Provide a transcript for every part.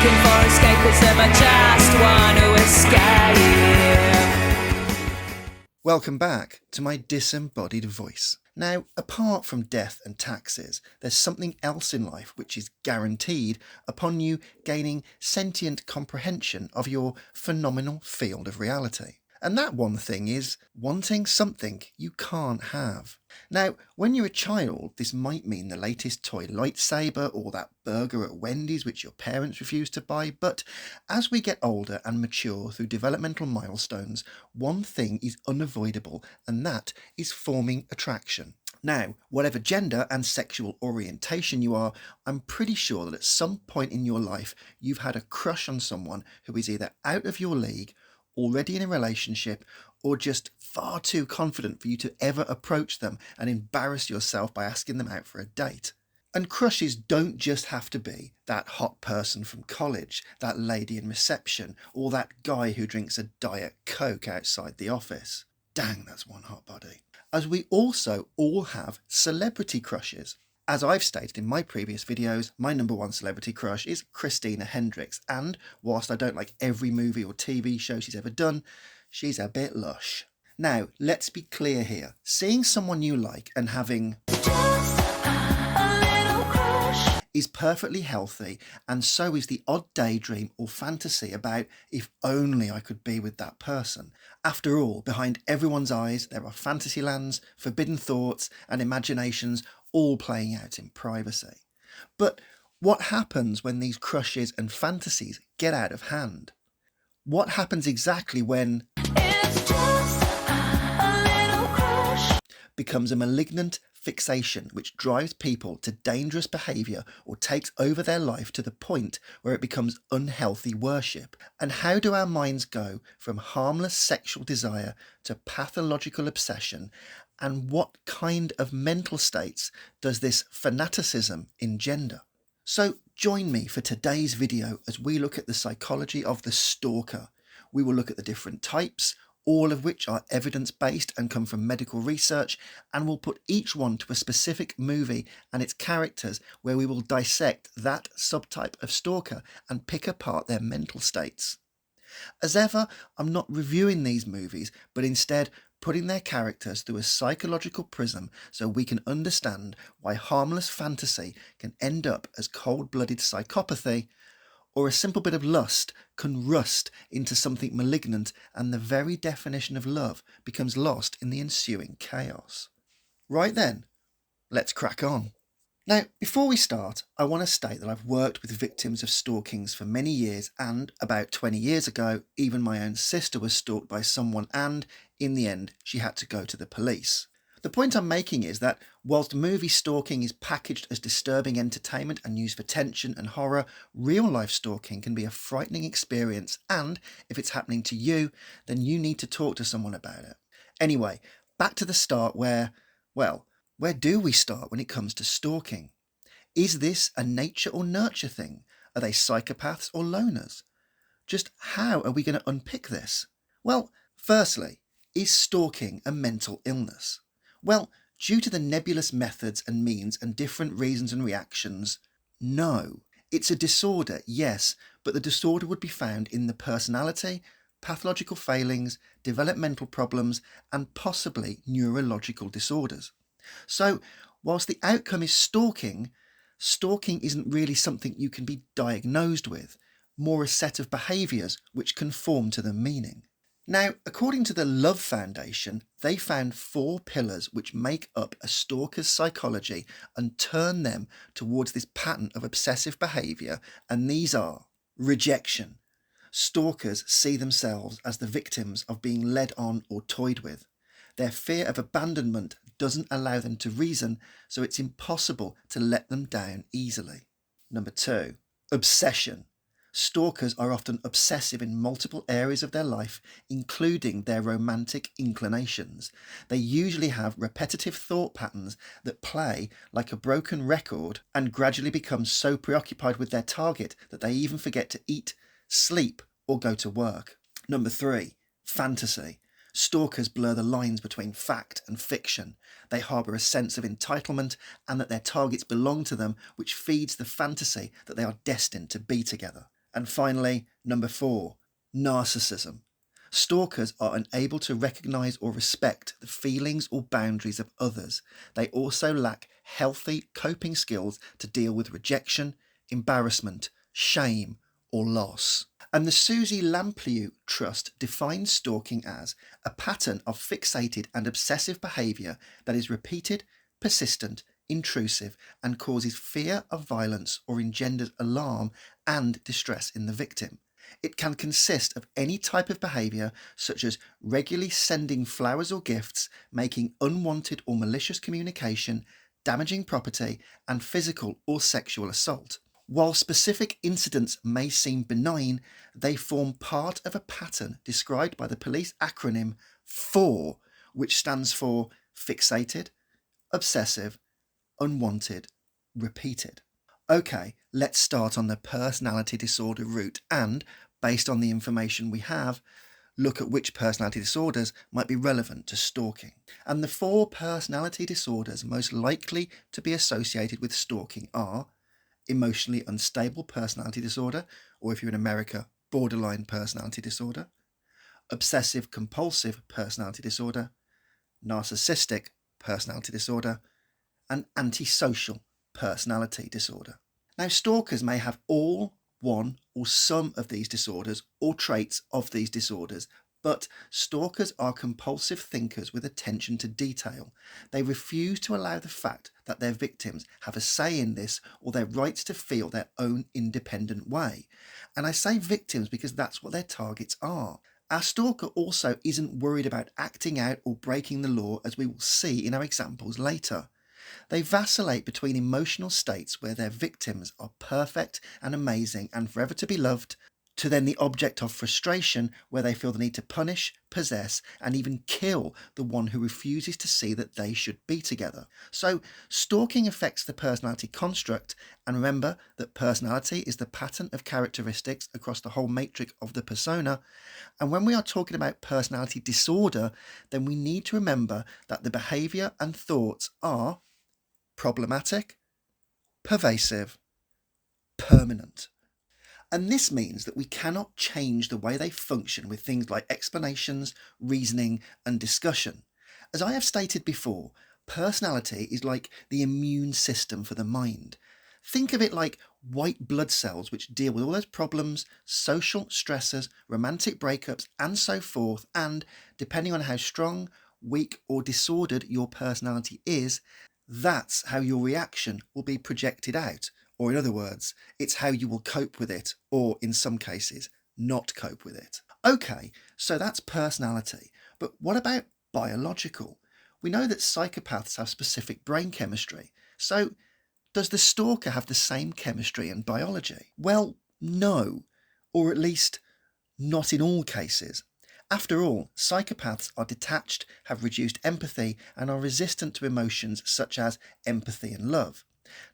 looking for escapism, I just want to escape. Welcome back to my disembodied voice. Now, apart from death and taxes, there's something else in life which is guaranteed upon you gaining sentient comprehension of your phenomenal field of reality. And that one thing is wanting something you can't have. Now, when you're a child, this might mean the latest toy lightsaber or that burger at Wendy's which your parents refuse to buy, but as we get older and mature through developmental milestones, one thing is unavoidable, and that is forming attraction. Now, whatever gender and sexual orientation you are, I'm pretty sure that at some point in your life you've had a crush on someone who is either out of your league, already in a relationship, or just far too confident for you to ever approach them and embarrass yourself by asking them out for a date. And crushes don't just have to be that hot person from college, that lady in reception, or that guy who drinks a Diet Coke outside the office. Dang, that's one hot body. As we also all have celebrity crushes. As I've stated in my previous videos, my number one celebrity crush is Christina Hendricks, and whilst I don't like every movie or TV show she's ever done, she's a bit lush. Now, let's be clear here. Seeing someone you like and having is perfectly healthy, and so is the odd daydream or fantasy about if only I could be with that person. After all, behind everyone's eyes there are fantasy lands, forbidden thoughts and imaginations all playing out in privacy. But what happens when these crushes and fantasies get out of hand? What happens exactly when becomes a malignant fixation which drives people to dangerous behaviour or takes over their life to the point where it becomes unhealthy worship? And how do our minds go from harmless sexual desire to pathological obsession? And what kind of mental states does this fanaticism engender? So join me for today's video as we look at the psychology of the stalker. We will look at the different types, all of which are evidence-based and come from medical research, and we'll put each one to a specific movie and its characters where we will dissect that subtype of stalker and pick apart their mental states. As ever, I'm not reviewing these movies, but instead putting their characters through a psychological prism so we can understand why harmless fantasy can end up as cold-blooded psychopathy, or a simple bit of lust can rust into something malignant, and the very definition of love becomes lost in the ensuing chaos. Right then, let's crack on. Now, before we start, I want to state that I've worked with victims of stalkings for many years, and about 20 years ago, even my own sister was stalked by someone, and in the end, she had to go to the police. The point I'm making is that whilst movie stalking is packaged as disturbing entertainment and used for tension and horror, real-life stalking can be a frightening experience, and if it's happening to you, then you need to talk to someone about it. Anyway, back to the start where do we start when it comes to stalking? Is this a nature or nurture thing? Are they psychopaths or loners? Just how are we going to unpick this? Well, firstly, is stalking a mental illness? Well, due to the nebulous methods and means and different reasons and reactions, no. It's a disorder, yes, but the disorder would be found in the personality, pathological failings, developmental problems, and possibly neurological disorders. So, whilst the outcome is stalking isn't really something you can be diagnosed with, more a set of behaviours which conform to the meaning. Now, according to the Love Foundation, they found 4 pillars which make up a stalker's psychology and turn them towards this pattern of obsessive behaviour, and these are rejection. Stalkers see themselves as the victims of being led on or toyed with. Their fear of abandonment doesn't allow them to reason, so it's impossible to let them down easily. Number 2, obsession. Stalkers are often obsessive in multiple areas of their life, including their romantic inclinations. They usually have repetitive thought patterns that play like a broken record and gradually become so preoccupied with their target that they even forget to eat, sleep, or go to work. Number 3, fantasy. Stalkers blur the lines between fact and fiction. They harbour a sense of entitlement and that their targets belong to them, which feeds the fantasy that they are destined to be together. And finally, number 4, narcissism. Stalkers are unable to recognise or respect the feelings or boundaries of others. They also lack healthy coping skills to deal with rejection, embarrassment, shame, or loss. And the Susie Lampliou Trust defines stalking as a pattern of fixated and obsessive behaviour that is repeated, persistent, intrusive, and causes fear of violence or engenders alarm and distress in the victim. It can consist of any type of behaviour, such as regularly sending flowers or gifts, making unwanted or malicious communication, damaging property, and physical or sexual assault. While specific incidents may seem benign, they form part of a pattern described by the police acronym FOUR, which stands for fixated, obsessive, unwanted, repeated. Okay, let's start on the personality disorder route and, based on the information we have, look at which personality disorders might be relevant to stalking. And the 4 personality disorders most likely to be associated with stalking are emotionally unstable personality disorder, or if you're in America, borderline personality disorder, obsessive compulsive personality disorder, narcissistic personality disorder, and antisocial personality disorder. Now, stalkers may have all, one, or some of these disorders or traits of these disorders, but stalkers are compulsive thinkers with attention to detail. They refuse to allow the fact that their victims have a say in this or their rights to feel their own independent way. And I say victims because that's what their targets are. Our stalker also isn't worried about acting out or breaking the law, as we will see in our examples later. They vacillate between emotional states where their victims are perfect and amazing and forever to be loved, to then the object of frustration where they feel the need to punish, possess, and even kill the one who refuses to see that they should be together. So, stalking affects the personality construct, and remember that personality is the pattern of characteristics across the whole matrix of the persona. And when we are talking about personality disorder, then we need to remember that the behaviour and thoughts are problematic, pervasive, permanent. And this means that we cannot change the way they function with things like explanations, reasoning, and discussion. As I have stated before, personality is like the immune system for the mind. Think of it like white blood cells which deal with all those problems, social stressors, romantic breakups, and so forth, and depending on how strong, weak, or disordered your personality is, that's how your reaction will be projected out. Or in other words, it's how you will cope with it, or in some cases, not cope with it. Okay, so that's personality. But what about biological? We know that psychopaths have specific brain chemistry. So does the stalker have the same chemistry and biology? Well, no. Or at least not in all cases. After all, psychopaths are detached, have reduced empathy, and are resistant to emotions such as empathy and love.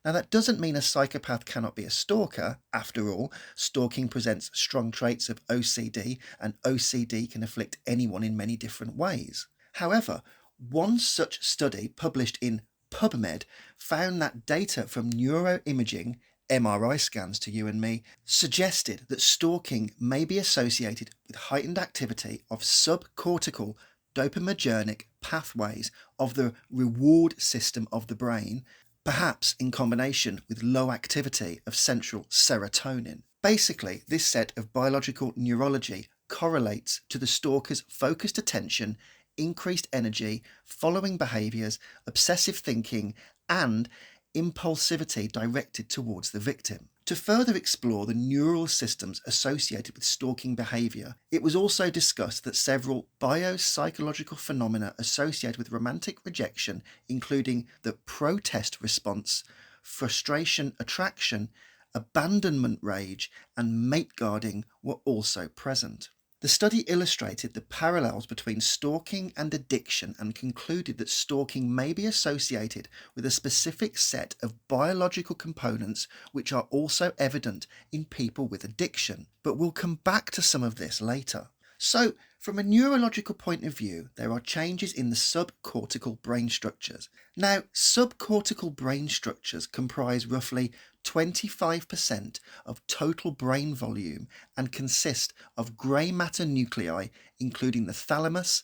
Now, that doesn't mean a psychopath cannot be a stalker. After all, stalking presents strong traits of OCD, and OCD can afflict anyone in many different ways. However, one such study published in PubMed found that data from neuroimaging, MRI scans to you and me, suggested that stalking may be associated with heightened activity of subcortical dopaminergic pathways of the reward system of the brain, perhaps in combination with low activity of central serotonin. Basically, this set of biological neurology correlates to the stalker's focused attention, increased energy, following behaviours, obsessive thinking, and impulsivity directed towards the victim. To further explore the neural systems associated with stalking behaviour, it was also discussed that several biopsychological phenomena associated with romantic rejection, including the protest response, frustration attraction, abandonment rage, and mate guarding, were also present. The study illustrated the parallels between stalking and addiction and concluded that stalking may be associated with a specific set of biological components which are also evident in people with addiction. But we'll come back to some of this later. So, from a neurological point of view, there are changes in the subcortical brain structures. Now, subcortical brain structures comprise roughly 25% of total brain volume and consist of grey matter nuclei, including the thalamus,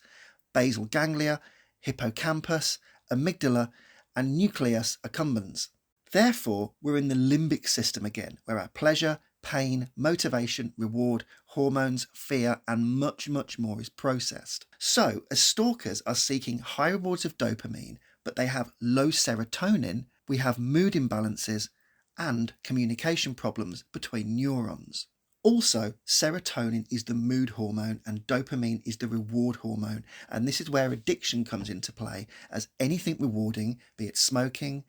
basal ganglia, hippocampus, amygdala, and nucleus accumbens. Therefore, we're in the limbic system again, where our pleasure, pain, motivation, reward, hormones, fear, and much, much more is processed. So, as stalkers are seeking high rewards of dopamine, but they have low serotonin, we have mood imbalances and communication problems between neurons. Also, serotonin is the mood hormone and dopamine is the reward hormone, and this is where addiction comes into play, as anything rewarding, be it smoking,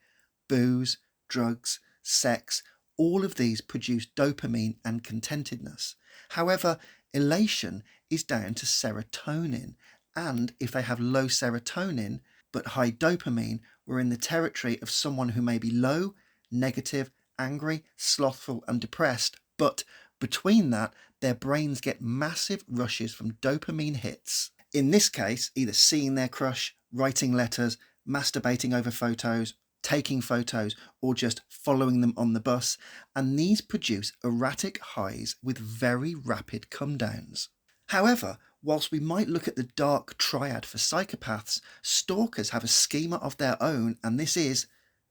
booze, drugs, sex, all of these produce dopamine and contentedness. However, elation is down to serotonin, and if they have low serotonin but high dopamine, we're in the territory of someone who may be low, negative, angry, slothful, and depressed, but between that, their brains get massive rushes from dopamine hits. In this case, either seeing their crush, writing letters, masturbating over photos, taking photos, or just following them on the bus, and these produce erratic highs with very rapid come downs. However, whilst we might look at the dark triad for psychopaths, stalkers have a schema of their own, and this is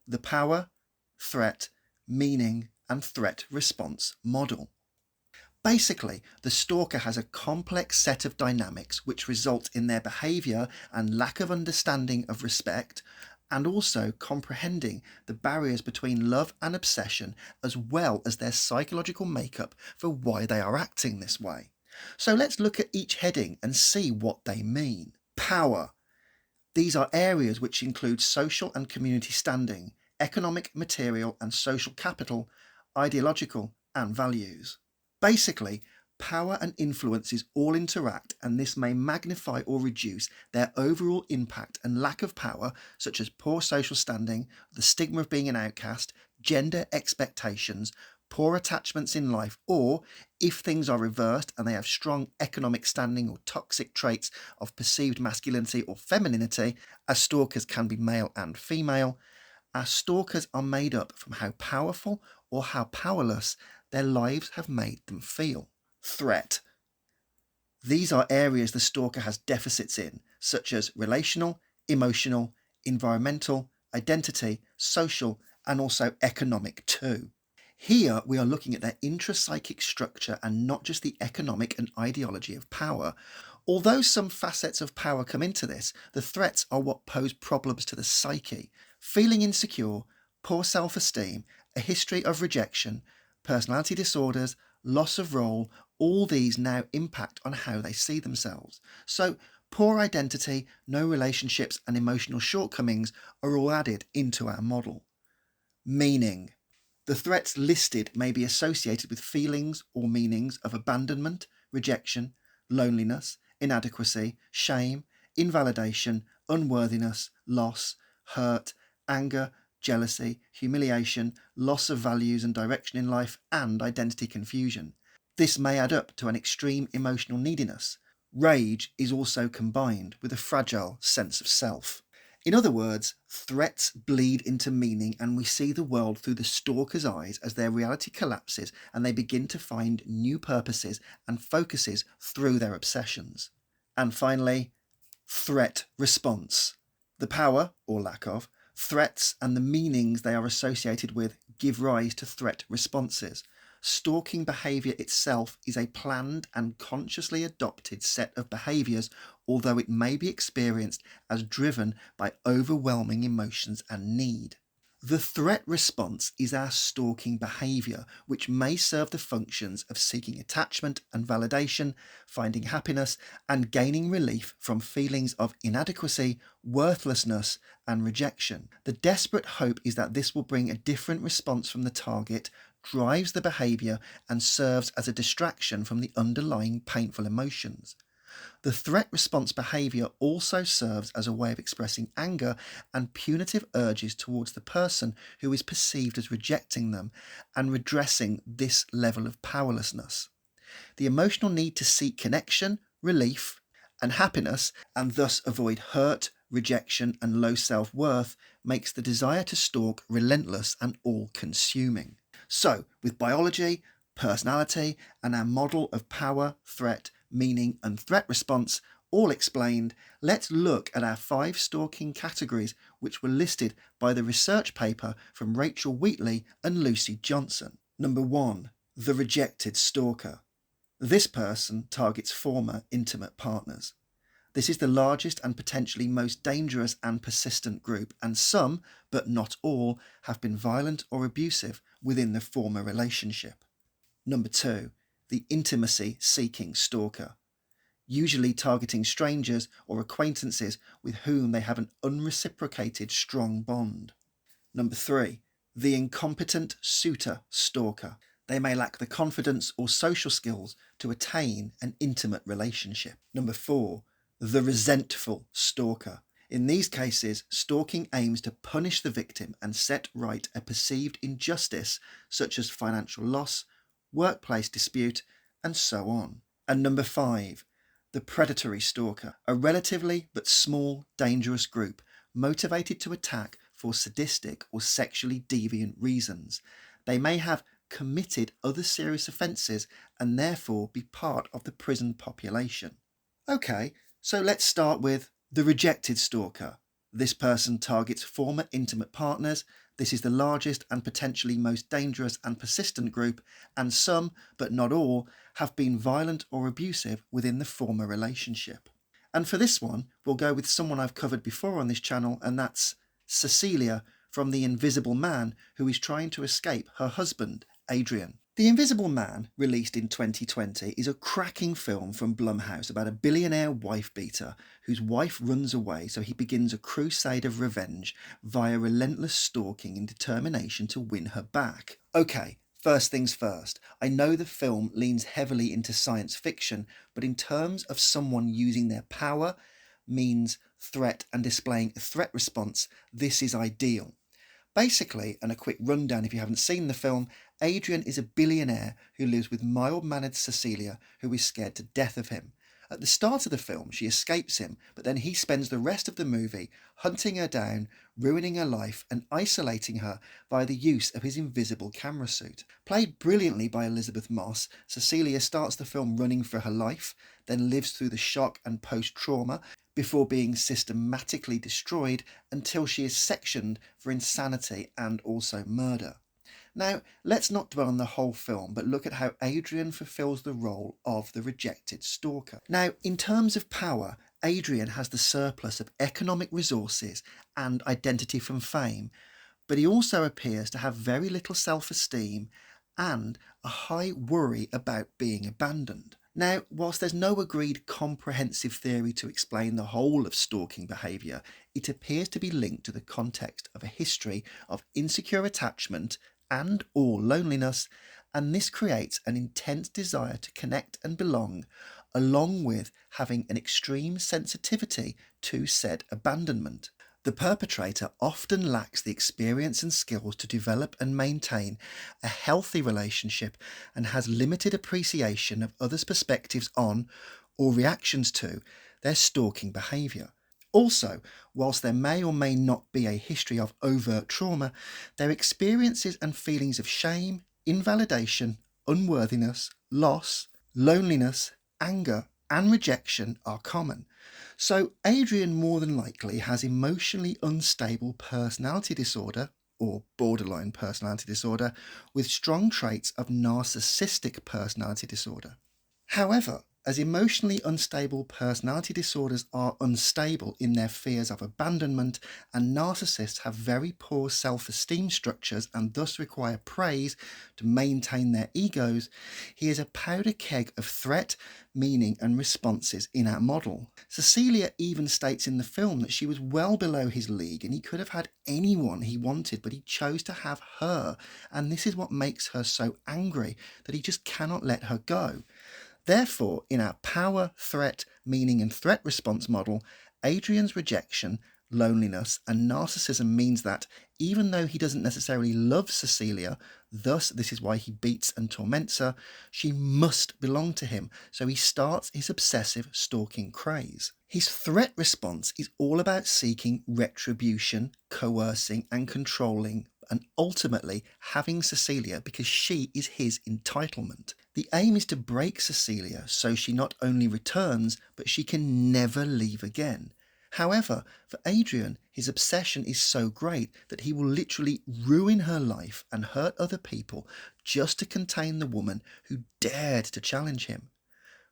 the power, threat, meaning, and threat response model. Basically, the stalker has a complex set of dynamics which result in their behaviour and lack of understanding of respect, and also comprehending the barriers between love and obsession, as well as their psychological makeup for why they are acting this way. So let's look at each heading and see what they mean. Power. These are areas which include social and community standing, economic, material and social capital, ideological and values. Basically, power and influences all interact, and this may magnify or reduce their overall impact, and lack of power, such as poor social standing, the stigma of being an outcast, gender expectations, poor attachments in life, or, if things are reversed and they have strong economic standing or toxic traits of perceived masculinity or femininity, as stalkers can be male and female, our stalkers are made up from how powerful or how powerless their lives have made them feel. Threat. These are areas the stalker has deficits in, such as relational, emotional, environmental, identity, social, and also economic too. Here we are looking at their intrapsychic structure and not just the economic and ideology of power. Although some facets of power come into this, the threats are what pose problems to the psyche. Feeling insecure, poor self-esteem, a history of rejection, personality disorders, loss of role, all these now impact on how they see themselves. So poor identity, no relationships and emotional shortcomings are all added into our model. Meaning. The threats listed may be associated with feelings or meanings of abandonment, rejection, loneliness, inadequacy, shame, invalidation, unworthiness, loss, hurt, anger, jealousy, humiliation, loss of values and direction in life, and identity confusion. This may add up to an extreme emotional neediness. Rage is also combined with a fragile sense of self. In other words, threats bleed into meaning, and we see the world through the stalker's eyes as their reality collapses and they begin to find new purposes and focuses through their obsessions. And finally, threat response. The power, or lack of, threats and the meanings they are associated with give rise to threat responses. Stalking behaviour itself is a planned and consciously adopted set of behaviours, although it may be experienced as driven by overwhelming emotions and need. The threat response is our stalking behaviour, which may serve the functions of seeking attachment and validation, finding happiness, and gaining relief from feelings of inadequacy, worthlessness, and rejection. The desperate hope is that this will bring a different response from the target, drives the behaviour, and serves as a distraction from the underlying painful emotions. The threat response behaviour also serves as a way of expressing anger and punitive urges towards the person who is perceived as rejecting them and redressing this level of powerlessness. The emotional need to seek connection, relief, and happiness, and thus avoid hurt, rejection, and low self-worth, makes the desire to stalk relentless and all-consuming. So, with biology, personality, and our model of power, threat, meaning, and threat response all explained, let's look at our 5 stalking categories which were listed by the research paper from Rachel Wheatley and Lucy Johnson. Number 1. The rejected stalker. This person targets former intimate partners. This is the largest and potentially most dangerous and persistent group, and some, but not all, have been violent or abusive within the former relationship. Number 2. The intimacy-seeking stalker. Usually targeting strangers or acquaintances with whom they have an unreciprocated strong bond. Number 3. The incompetent suitor stalker. They may lack the confidence or social skills to attain an intimate relationship. Number 4. The resentful stalker. In these cases, stalking aims to punish the victim and set right a perceived injustice such as financial loss, workplace dispute, and so on. And number 5. The predatory stalker, a relatively but small, dangerous group motivated to attack for sadistic or sexually deviant reasons. They may have committed other serious offences and therefore be part of the prison population. Okay, so let's start with the rejected stalker. This person targets former intimate partners. This is the largest and potentially most dangerous and persistent group, and some, but not all, have been violent or abusive within the former relationship. And for this one, we'll go with someone I've covered before on this channel, and that's Cecilia from The Invisible Man, who is trying to escape her husband, Adrian. The Invisible Man, released in 2020, is a cracking film from Blumhouse about a billionaire wife-beater whose wife runs away, so he begins a crusade of revenge via relentless stalking in determination to win her back. Okay, first things first. I know the film leans heavily into science fiction, but in terms of someone using their power, means, threat, and displaying a threat response, this is ideal. Basically, and a quick rundown if you haven't seen the film, Adrian is a billionaire who lives with mild-mannered Cecilia, who is scared to death of him. At the start of the film, she escapes him, but then he spends the rest of the movie hunting her down, ruining her life, and isolating her via the use of his invisible camera suit. Played brilliantly by Elizabeth Moss, Cecilia starts the film running for her life, then lives through the shock and post-trauma, before being systematically destroyed until she is sectioned for insanity and also murder. Now, let's not dwell on the whole film, but look at how Adrian fulfills the role of the rejected stalker. Now, in terms of power, Adrian has the surplus of economic resources and identity from fame, but he also appears to have very little self-esteem and a high worry about being abandoned. Now, whilst there's no agreed comprehensive theory to explain the whole of stalking behaviour, it appears to be linked to the context of a history of insecure attachment and or loneliness, and this creates an intense desire to connect and belong, along with having an extreme sensitivity to said abandonment. The perpetrator often lacks the experience and skills to develop and maintain a healthy relationship and has limited appreciation of others' perspectives on or reactions to their stalking behaviour. Also, whilst there may or may not be a history of overt trauma, their experiences and feelings of shame, invalidation, unworthiness, loss, loneliness, anger, and rejection are common. So Adrian more than likely has emotionally unstable personality disorder or borderline personality disorder with strong traits of narcissistic personality disorder. However, as emotionally unstable personality disorders are unstable in their fears of abandonment, and narcissists have very poor self-esteem structures and thus require praise to maintain their egos, he is a powder keg of threat, meaning and responses in our model. Cecilia even states in the film that she was well below his league and he could have had anyone he wanted, but he chose to have her, and this is what makes her so angry that he just cannot let her go. Therefore, in our power, threat, meaning and threat response model, Adrian's rejection, loneliness and narcissism means that even though he doesn't necessarily love Cecilia, thus this is why he beats and torments her, she must belong to him, so he starts his obsessive stalking craze. His threat response is all about seeking retribution, coercing and controlling and ultimately having Cecilia because she is his entitlement. The aim is to break Cecilia so she not only returns, but she can never leave again. However, for Adrian, his obsession is so great that he will literally ruin her life and hurt other people just to contain the woman who dared to challenge him.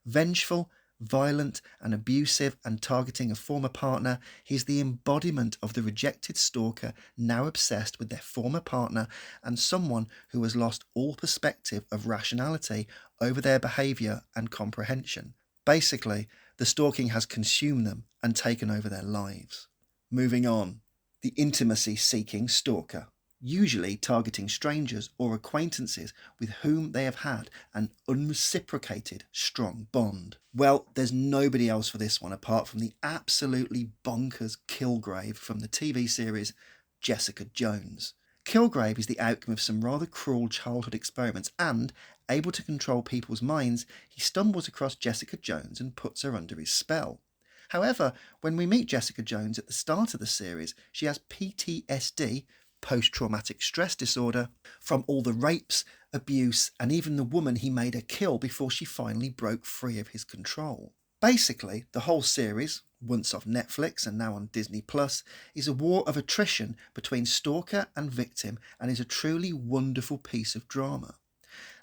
Vengeful, violent and abusive and targeting a former partner, he's the embodiment of the rejected stalker now obsessed with their former partner and someone who has lost all perspective of rationality over their behaviour and comprehension. Basically, the stalking has consumed them and taken over their lives. Moving on. The intimacy-seeking stalker, usually targeting strangers or acquaintances with whom they have had an unreciprocated strong bond. Well, there's nobody else for this one apart from the absolutely bonkers Kilgrave from the TV series Jessica Jones. Kilgrave is the outcome of some rather cruel childhood experiments and, able to control people's minds, he stumbles across Jessica Jones and puts her under his spell. However, when we meet Jessica Jones at the start of the series, she has PTSD, post-traumatic stress disorder, from all the rapes, abuse, and even the woman he made her kill before she finally broke free of his control. Basically, the whole series, once off Netflix and now on Disney Plus, is a war of attrition between stalker and victim and is a truly wonderful piece of drama.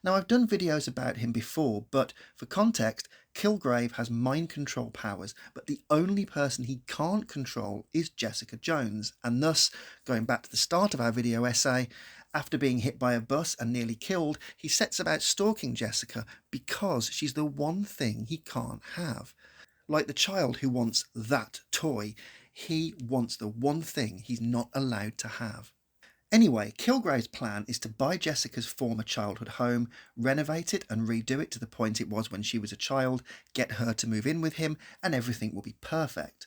Now, I've done videos about him before, but for context, Kilgrave has mind control powers, but the only person he can't control is Jessica Jones, and thus, going back to the start of our video essay, after being hit by a bus and nearly killed, he sets about stalking Jessica because she's the one thing he can't have. Like the child who wants that toy, he wants the one thing he's not allowed to have. Anyway, Kilgrave's plan is to buy Jessica's former childhood home, renovate it and redo it to the point it was when she was a child, get her to move in with him, and everything will be perfect.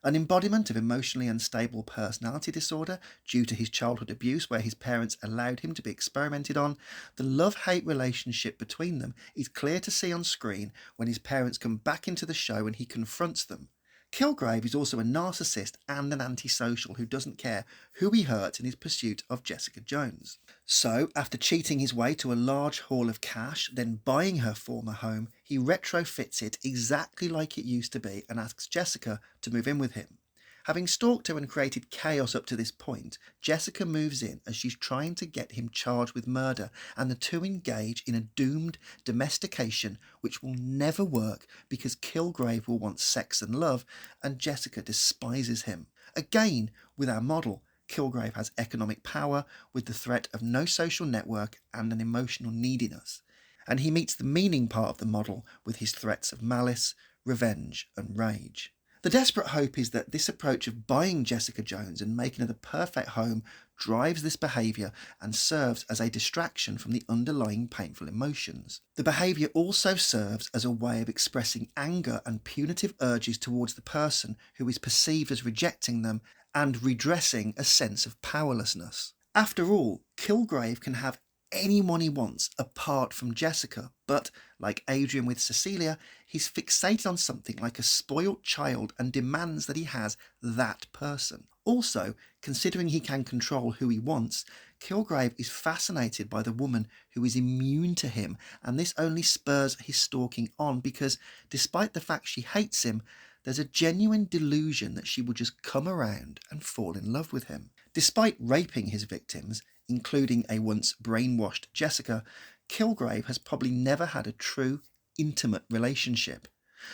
An embodiment of emotionally unstable personality disorder due to his childhood abuse where his parents allowed him to be experimented on, the love-hate relationship between them is clear to see on screen when his parents come back into the show and he confronts them. Kilgrave is also a narcissist and an antisocial who doesn't care who he hurts in his pursuit of Jessica Jones. So, after cheating his way to a large haul of cash, then buying her former home, he retrofits it exactly like it used to be and asks Jessica to move in with him. Having stalked her and created chaos up to this point, Jessica moves in as she's trying to get him charged with murder, and the two engage in a doomed domestication which will never work because Kilgrave will want sex and love, and Jessica despises him. Again, with our model, Kilgrave has economic power with the threat of no social network and an emotional neediness. And he meets the meaning part of the model with his threats of malice, revenge and rage. The desperate hope is that this approach of buying Jessica Jones and making her the perfect home drives this behaviour and serves as a distraction from the underlying painful emotions. The behaviour also serves as a way of expressing anger and punitive urges towards the person who is perceived as rejecting them and redressing a sense of powerlessness. After all, Kilgrave can have anyone he wants apart from Jessica, but like Adrian with Cecilia, he's fixated on something like a spoilt child and demands that he has that person. Also, considering he can control who he wants, Kilgrave is fascinated by the woman who is immune to him, and this only spurs his stalking on because, despite the fact she hates him, there's a genuine delusion that she will just come around and fall in love with him. Despite raping his victims, including a once brainwashed Jessica, Kilgrave has probably never had a true, intimate relationship.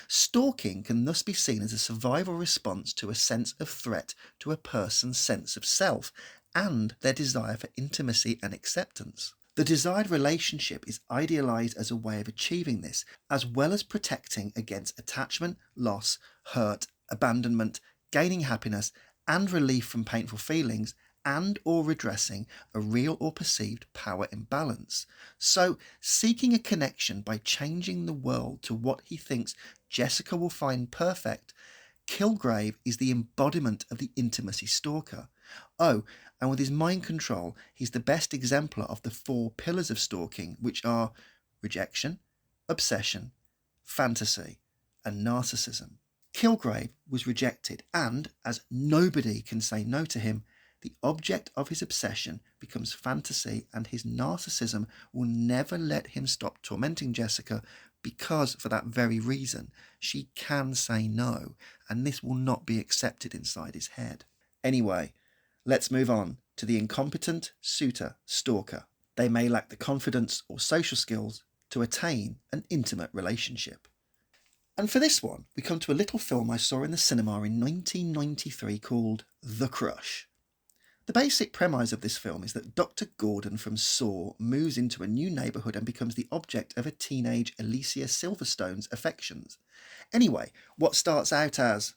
Stalking can thus be seen as a survival response to a sense of threat to a person's sense of self and their desire for intimacy and acceptance. The desired relationship is idealised as a way of achieving this, as well as protecting against attachment, loss, hurt, abandonment, gaining happiness, and relief from painful feelings, and or redressing a real or perceived power imbalance. So, seeking a connection by changing the world to what he thinks Jessica will find perfect, Kilgrave is the embodiment of the intimacy stalker. Oh, and with his mind control, he's the best exemplar of the 4 pillars of stalking, which are rejection, obsession, fantasy, and narcissism. Kilgrave was rejected, and, as nobody can say no to him, the object of his obsession becomes fantasy, and his narcissism will never let him stop tormenting Jessica because, for that very reason, she can say no, and this will not be accepted inside his head. Anyway, let's move on to the incompetent suitor stalker. They may lack the confidence or social skills to attain an intimate relationship. And for this one, we come to a little film I saw in the cinema in 1993 called The Crush. The basic premise of this film is that Dr. Gordon from Saw moves into a new neighbourhood and becomes the object of a teenage Alicia Silverstone's affections. Anyway, what starts out as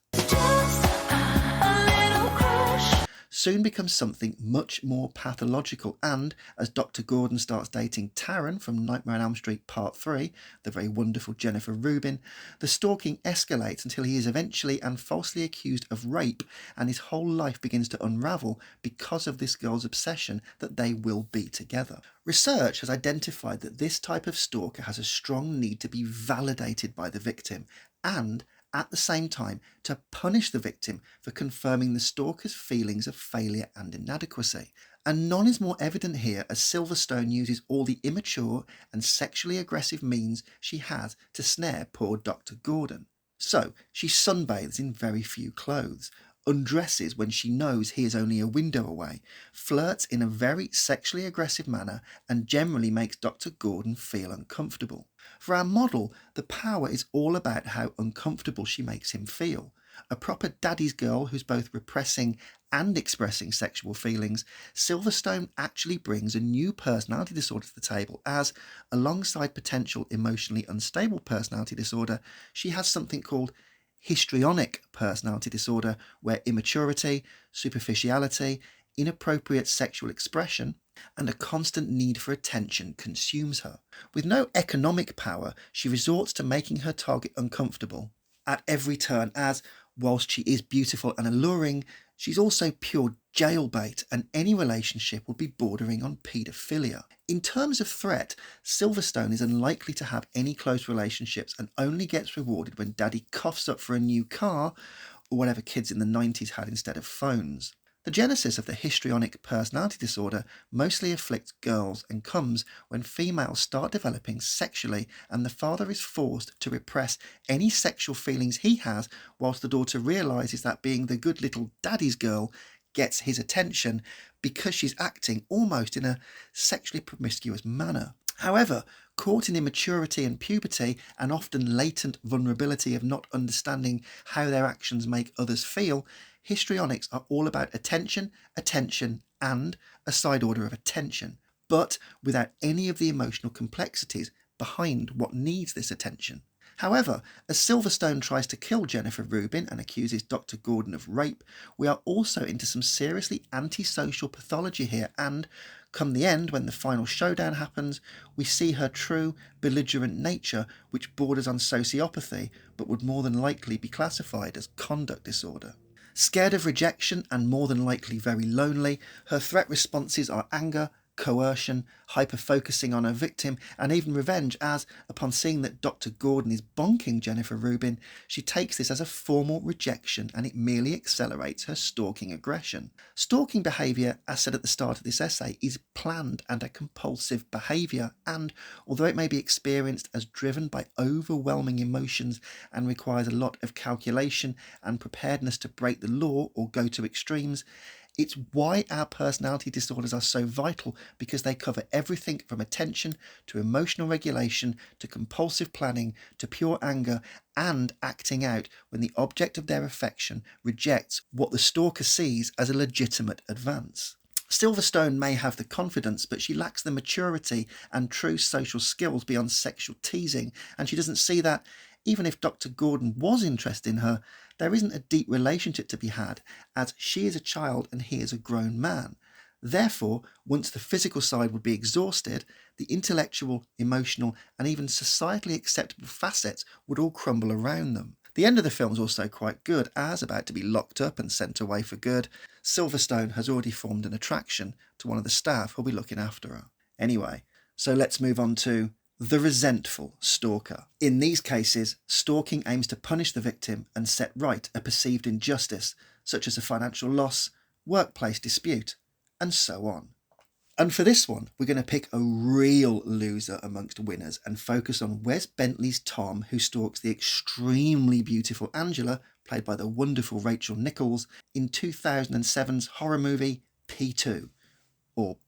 soon becomes something much more pathological, and as Dr. Gordon starts dating Taryn from Nightmare on Elm Street Part 3, the very wonderful Jennifer Rubin, the stalking escalates until he is eventually and falsely accused of rape, and his whole life begins to unravel because of this girl's obsession that they will be together. Research has identified that this type of stalker has a strong need to be validated by the victim, and at the same time to punish the victim for confirming the stalker's feelings of failure and inadequacy. And none is more evident here, as Silverstone uses all the immature and sexually aggressive means she has to snare poor Dr. Gordon. So she sunbathes in very few clothes, undresses when she knows he is only a window away, flirts in a very sexually aggressive manner, and generally makes Dr. Gordon feel uncomfortable. For our model, the power is all about how uncomfortable she makes him feel. A proper daddy's girl who's both repressing and expressing sexual feelings, Silverstone actually brings a new personality disorder to the table, as, alongside potential emotionally unstable personality disorder, she has something called histrionic personality disorder, where immaturity, superficiality, inappropriate sexual expression, and a constant need for attention consumes her. With no economic power, she resorts to making her target uncomfortable at every turn, as, whilst she is beautiful and alluring, she's also pure jailbait, and any relationship would be bordering on paedophilia. In terms of threat, Silverstone is unlikely to have any close relationships and only gets rewarded when Daddy coughs up for a new car, or whatever kids in the 90s had instead of phones. The genesis of the histrionic personality disorder mostly afflicts girls and comes when females start developing sexually, and the father is forced to repress any sexual feelings he has, whilst the daughter realises that being the good little daddy's girl gets his attention because she's acting almost in a sexually promiscuous manner. However, caught in immaturity and puberty, and often latent vulnerability of not understanding how their actions make others feel, histrionics are all about attention, and a side order of attention, but without any of the emotional complexities behind what needs this attention. However, as Silverstone tries to kill Jennifer Rubin and accuses Dr. Gordon of rape, we are also into some seriously antisocial pathology here, and, come the end, when the final showdown happens, we see her true, belligerent nature, which borders on sociopathy, but would more than likely be classified as conduct disorder. Scared of rejection and more than likely very lonely, her threat responses are anger, coercion, hyper-focusing on her victim, and even revenge, as, upon seeing that Dr. Gordon is bonking Jennifer Rubin, she takes this as a formal rejection, and it merely accelerates her stalking aggression. Stalking behaviour, as said at the start of this essay, is planned and a compulsive behaviour, and, although it may be experienced as driven by overwhelming emotions and requires a lot of calculation and preparedness to break the law or go to extremes, it's why our personality disorders are so vital, because they cover everything from attention to emotional regulation to compulsive planning to pure anger and acting out when the object of their affection rejects what the stalker sees as a legitimate advance. Silverstone may have the confidence, but she lacks the maturity and true social skills beyond sexual teasing, and she doesn't see that, even if Dr. Gordon was interested in her, there isn't a deep relationship to be had, as she is a child and he is a grown man. Therefore, once the physical side would be exhausted, the intellectual, emotional, and even societally acceptable facets would all crumble around them. The end of the film is also quite good, as, about to be locked up and sent away for good, Silverstone has already formed an attraction to one of the staff who'll be looking after her. Anyway, so let's move on to the resentful stalker. In these cases, stalking aims to punish the victim and set right a perceived injustice, such as a financial loss, workplace dispute, and so on. And for this one, we're going to pick a real loser amongst winners and focus on Wes Bentley's Tom, who stalks the extremely beautiful Angela, played by the wonderful Rachel Nichols, in 2007's horror movie P2, or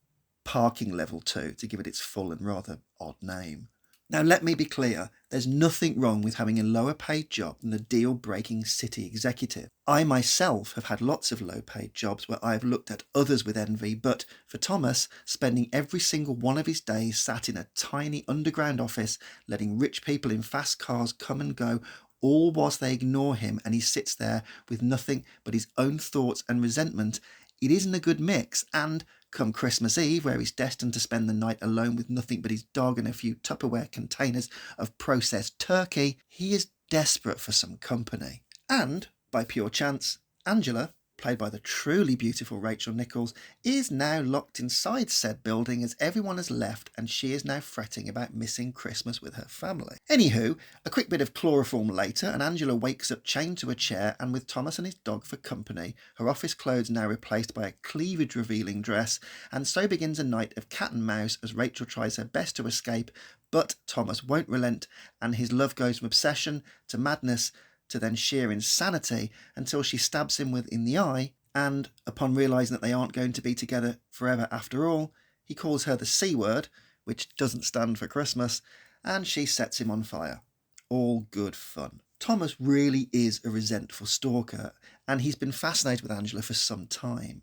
Parking Level 2, to give it its full and rather odd name. Now, let me be clear, there's nothing wrong with having a lower paid job than a deal-breaking city executive. I myself have had lots of low-paid jobs where I've looked at others with envy, but for Thomas, spending every single one of his days sat in a tiny underground office, letting rich people in fast cars come and go, all whilst they ignore him and he sits there with nothing but his own thoughts and resentment, it isn't a good mix. And come Christmas Eve, where he's destined to spend the night alone with nothing but his dog and a few Tupperware containers of processed turkey, he is desperate for some company. And, by pure chance, Angela, played by the truly beautiful Rachel Nichols, is now locked inside said building as everyone has left and she is now fretting about missing Christmas with her family. Anywho, a quick bit of chloroform later and Angela wakes up chained to a chair and with Thomas and his dog for company, her office clothes now replaced by a cleavage-revealing dress, and so begins a night of cat and mouse as Rachel tries her best to escape, but Thomas won't relent and his love goes from obsession to madness to then sheer insanity until she stabs him in the eye, and upon realising that they aren't going to be together forever after all, he calls her the C word, which doesn't stand for Christmas, and she sets him on fire. All good fun. Thomas really is a resentful stalker, and he's been fascinated with Angela for some time.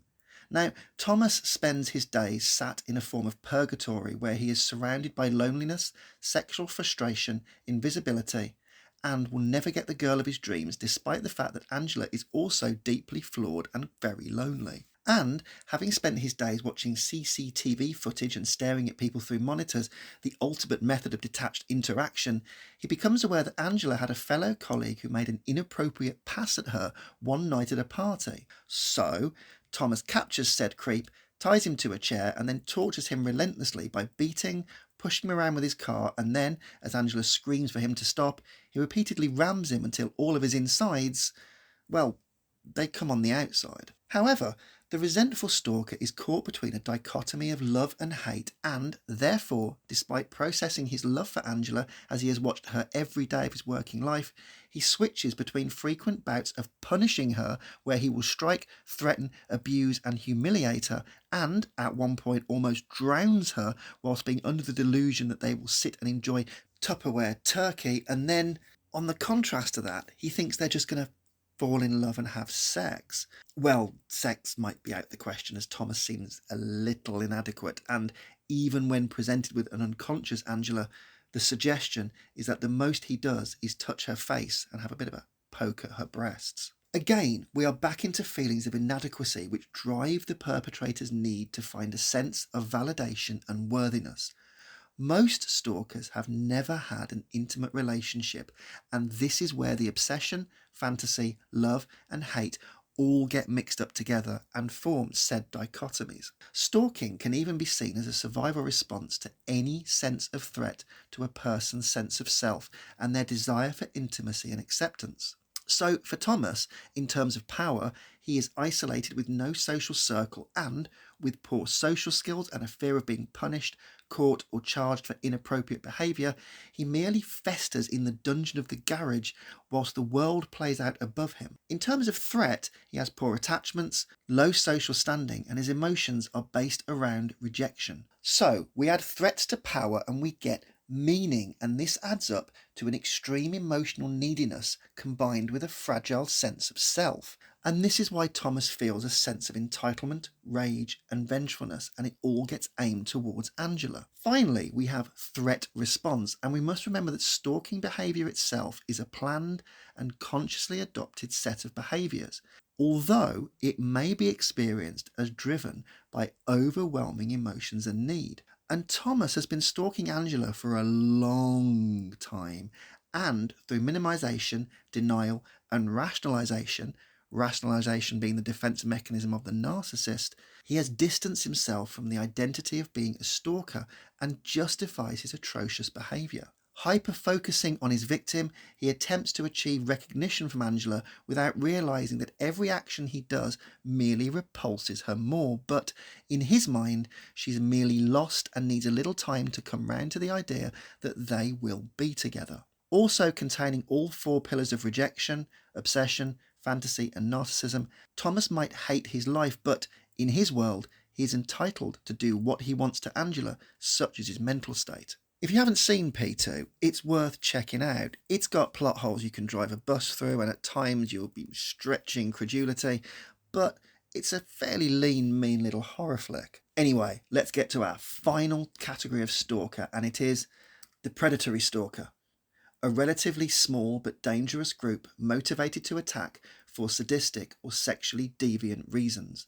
Now, Thomas spends his days sat in a form of purgatory where he is surrounded by loneliness, sexual frustration, invisibility, and will never get the girl of his dreams despite the fact that Angela is also deeply flawed and very lonely. And, having spent his days watching CCTV footage and staring at people through monitors, the ultimate method of detached interaction, he becomes aware that Angela had a fellow colleague who made an inappropriate pass at her one night at a party. So, Thomas captures said creep, ties him to a chair, and then tortures him relentlessly by beating, pushing him around with his car, and then, as Angela screams for him to stop, he repeatedly rams him until all of his insides, well, they come on the outside. However, the resentful stalker is caught between a dichotomy of love and hate and, therefore, despite processing his love for Angela as he has watched her every day of his working life, he switches between frequent bouts of punishing her where he will strike, threaten, abuse and humiliate her and, at one point, almost drowns her whilst being under the delusion that they will sit and enjoy Tupperware turkey, and then, on the contrast to that, he thinks they're just going to fall in love and have sex. Well, sex might be out the question as Thomas seems a little inadequate, and even when presented with an unconscious Angela, the suggestion is that the most he does is touch her face and have a bit of a poke at her breasts. Again, we are back into feelings of inadequacy which drive the perpetrator's need to find a sense of validation and worthiness. Most stalkers have never had an intimate relationship, and this is where the obsession, fantasy, love and hate all get mixed up together and form said dichotomies. Stalking can even be seen as a survival response to any sense of threat to a person's sense of self and their desire for intimacy and acceptance. So for Thomas, in terms of power, he is isolated with no social circle and, with poor social skills and a fear of being punished, caught or charged for inappropriate behaviour, he merely festers in the dungeon of the garage whilst the world plays out above him. In terms of threat, he has poor attachments, low social standing, and his emotions are based around rejection. So we add threats to power and we get meaning, and this adds up to an extreme emotional neediness combined with a fragile sense of self. And this is why Thomas feels a sense of entitlement, rage and vengefulness, and it all gets aimed towards Angela. Finally, we have threat response, and we must remember that stalking behaviour itself is a planned and consciously adopted set of behaviours, although it may be experienced as driven by overwhelming emotions and need. And Thomas has been stalking Angela for a long time, and through minimisation, denial and rationalisation being the defence mechanism of the narcissist, he has distanced himself from the identity of being a stalker and justifies his atrocious behaviour. Hyper-focusing on his victim, he attempts to achieve recognition from Angela without realising that every action he does merely repulses her more, but in his mind, she's merely lost and needs a little time to come round to the idea that they will be together. Also containing all 4 pillars of rejection, obsession, fantasy and narcissism, Thomas might hate his life, but in his world, he is entitled to do what he wants to Angela, such is his mental state. If you haven't seen P2, it's worth checking out. It's got plot holes you can drive a bus through, and at times you'll be stretching credulity, but it's a fairly lean, mean little horror flick. Anyway, let's get to our final category of stalker, and it is the predatory stalker. A relatively small but dangerous group motivated to attack for sadistic or sexually deviant reasons.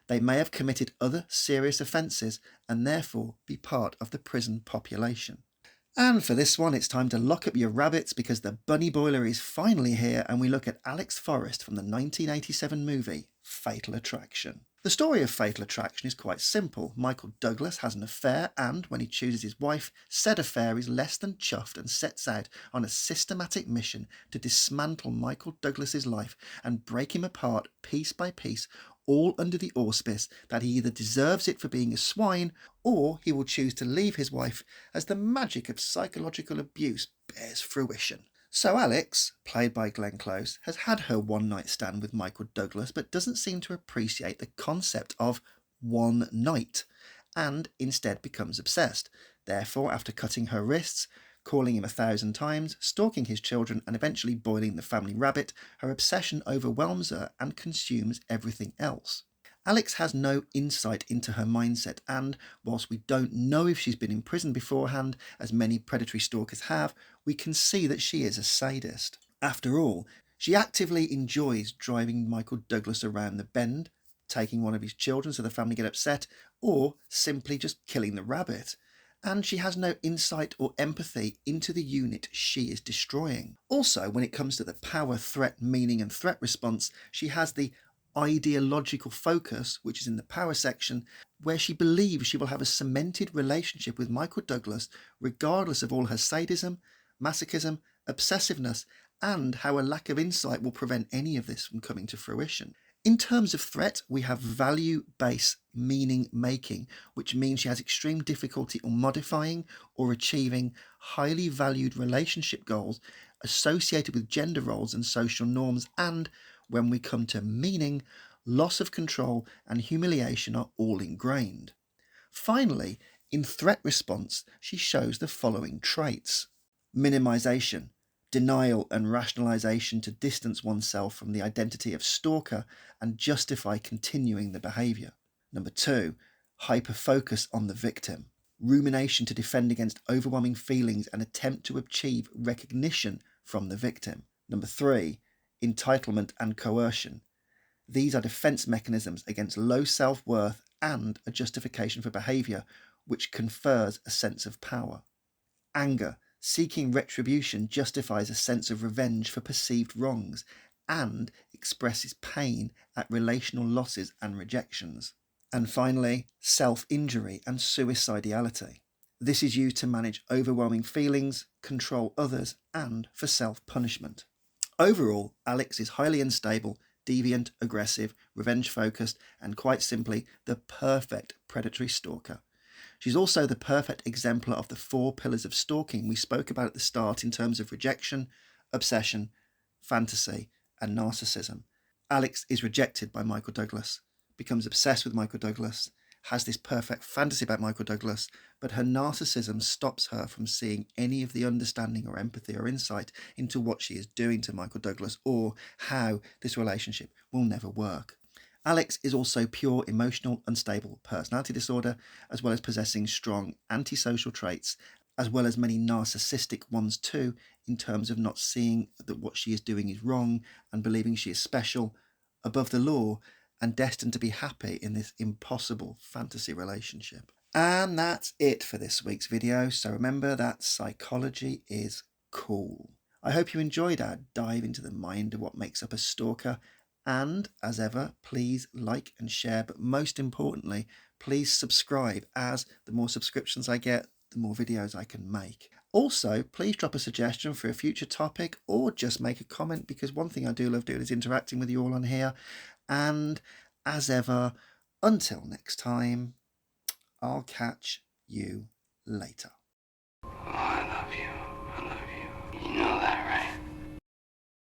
They may have committed other serious offences and therefore be part of the prison population. And for this one, it's time to lock up your rabbits because the bunny boiler is finally here and we look at Alex Forrest from the 1987 movie Fatal Attraction. The story of Fatal Attraction is quite simple. Michael Douglas has an affair and, when he chooses his wife, said affair is less than chuffed and sets out on a systematic mission to dismantle Michael Douglas's life and break him apart piece by piece, all under the auspice that he either deserves it for being a swine or he will choose to leave his wife as the magic of psychological abuse bears fruition. So Alex, played by Glenn Close, has had her one-night stand with Michael Douglas but doesn't seem to appreciate the concept of one night and instead becomes obsessed. Therefore, after cutting her wrists, calling him 1,000 times, stalking his children and eventually boiling the family rabbit, her obsession overwhelms her and consumes everything else. Alex has no insight into her mindset and, whilst we don't know if she's been in prison beforehand, as many predatory stalkers have, we can see that she is a sadist. After all, she actively enjoys driving Michael Douglas around the bend, taking one of his children so the family get upset, or simply just killing the rabbit. And she has no insight or empathy into the unit she is destroying. Also, when it comes to the power, threat, meaning and threat response, she has the ideological focus, which is in the power section, where she believes she will have a cemented relationship with Michael Douglas regardless of all her sadism, masochism, obsessiveness, and how a lack of insight will prevent any of this from coming to fruition. In terms of threat, we have value-based meaning making, which means she has extreme difficulty on modifying or achieving highly valued relationship goals associated with gender roles and social norms, and when we come to meaning, loss of control and humiliation are all ingrained. Finally, in threat response, she shows the following traits: minimization, denial and rationalization to distance oneself from the identity of stalker and justify continuing the behaviour. Number 2, hyper-focus on the victim, rumination to defend against overwhelming feelings and attempt to achieve recognition from the victim. Number 3, entitlement and coercion. These are defence mechanisms against low self-worth and a justification for behaviour which confers a sense of power. Anger, seeking retribution, justifies a sense of revenge for perceived wrongs and expresses pain at relational losses and rejections. And finally, self-injury and suicidality. This is used to manage overwhelming feelings, control others, and for self-punishment. Overall, Alex is highly unstable, deviant, aggressive, revenge-focused, and quite simply, the perfect predatory stalker. She's also the perfect exemplar of the 4 pillars of stalking we spoke about at the start in terms of rejection, obsession, fantasy, and narcissism. Alex is rejected by Michael Douglas, becomes obsessed with Michael Douglas, has this perfect fantasy about Michael Douglas, but her narcissism stops her from seeing any of the understanding or empathy or insight into what she is doing to Michael Douglas or how this relationship will never work. Alex is also pure emotional unstable personality disorder, as well as possessing strong antisocial traits, as well as many narcissistic ones too, in terms of not seeing that what she is doing is wrong and believing she is special, above the law, and destined to be happy in this impossible fantasy relationship. And that's it for this week's video, so remember that psychology is cool. I hope you enjoyed our dive into the mind of what makes up a stalker, and as ever, please like and share, but most importantly, please subscribe, as the more subscriptions I get, the more videos I can make. Also, please drop a suggestion for a future topic or just make a comment, because one thing I do love doing is interacting with you all on here. And as ever, until next time, I'll catch you later.